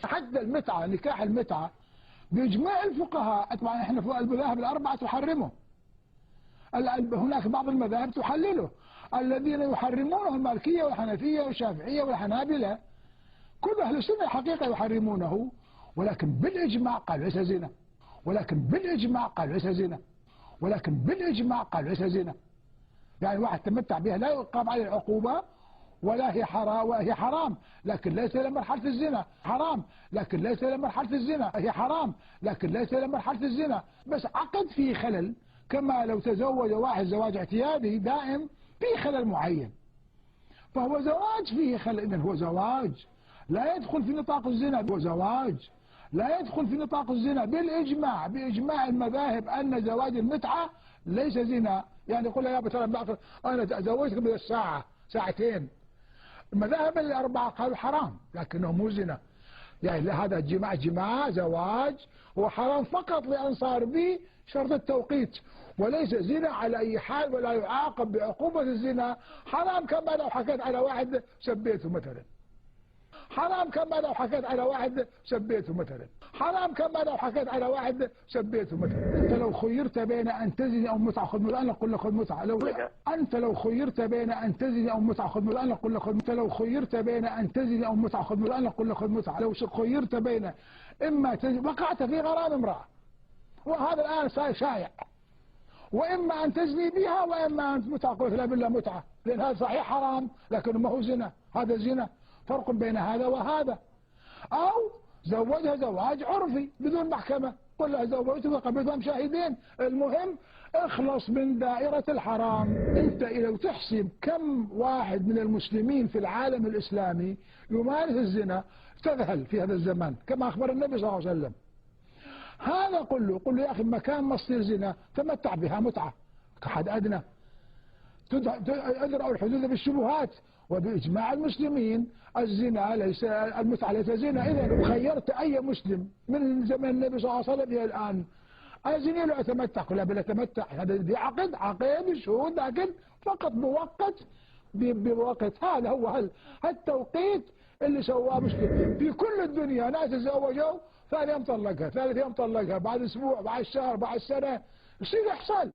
حتى المتعة، نكاح المتعة بإجماع الفقهاء، طبعا احنا في المذاهب الأربعة تحرمه، هناك بعض المذاهب تحلله، الذين يحرمونه المالكية والحنفية والشافعية والحنابلة، كل أهل السنة الحقيقة يحرمونه، ولكن بالإجماع قال ليس زنا، ولكن بالإجماع قال ليس زنا، ولكن بالإجماع قال ليس زنا. يعني واحد تمتع بها لا يقام عليه العقوبة ولا هي حرام، وهي حرام لكن ليس إلى مرحلة الزنا، حرام لكن ليس إلى مرحلة الزنا، هي حرام لكن ليس إلى مرحلة الزنا، بس عقد فيه خلل، كما لو تزوج واحد زواج اعتيادي دائم فيه خلل معين، فهو زواج فيه خلل، إذن هو زواج لا يدخل في نطاق الزنا، هو زواج لا يدخل في نطاق الزنا بالإجماع، بإجماع المذاهب أن زواج المتعة ليس زنا. يعني يقول يا ترى أنا تزوجتك بدل ساعة ساعتين، المذاهب الأربعة قالوا حرام لكنه مو زنا، يعني هذا جماع زواج هو حرام فقط لأن صار به شرط التوقيت، وليس زنا على أي حال ولا يعاقب بعقوبة الزنا. حرام كما لو حكيت على واحد سبيته مثلا، حرام كما لو حكيت على واحد سبيته مثلا، حرام كما لو حكيت على واحد سبيته مثلا. انت لو خيرت بين ان تزني او متعه خذ متعه، انا اقول لك خذ متعه. انت لو خيرت بين ان تزني او متعه خذ متعه، انا اقول لك خذ متعه. لو خيرت بين ان تزني او متعه خذ متعه، انا اقول لك خذ متعه. لو خيرت بين اما تزني، وقعت في غرام امراه وهذا الان صار شائع، واما ان تزني بها واما ان متعه، قلت لا بالله متعه، لان هذا صحيح حرام لكنه ما هو زنا، هذا زنا، فرق بين هذا وهذا. او زوجها زواج عرفي بدون محكمة، قل لها زوجتك وقبلتهم شاهدين، المهم اخلص من دائرة الحرام. انت لو تحسب كم واحد من المسلمين في العالم الاسلامي يمارس الزنا تذهل في هذا الزمان، كما اخبر النبي صلى الله عليه وسلم. هذا قل له يا اخي مكان مصير زنا تمتع بها متعة كحد ادنى، ادرأوا الحدود بالشبهات، وبإجماع المسلمين الزنا ليس، المتعة ليس زنا. إذا لو خيرت أي مسلم من زمن النبي صلى الله عليه وسلم إلى الآن أزني لو أتمتع، قل بلا تمتع، هذا دي عقد شهود، لكن فقط بوقت هذا هو التوقيت اللي سواه مسلم. في كل الدنيا ناس تزوجوا ثاني يوم طلقها، ثالث يوم طلقها، بعد أسبوع، بعد شهر، بعد سنة، يصير إحصال.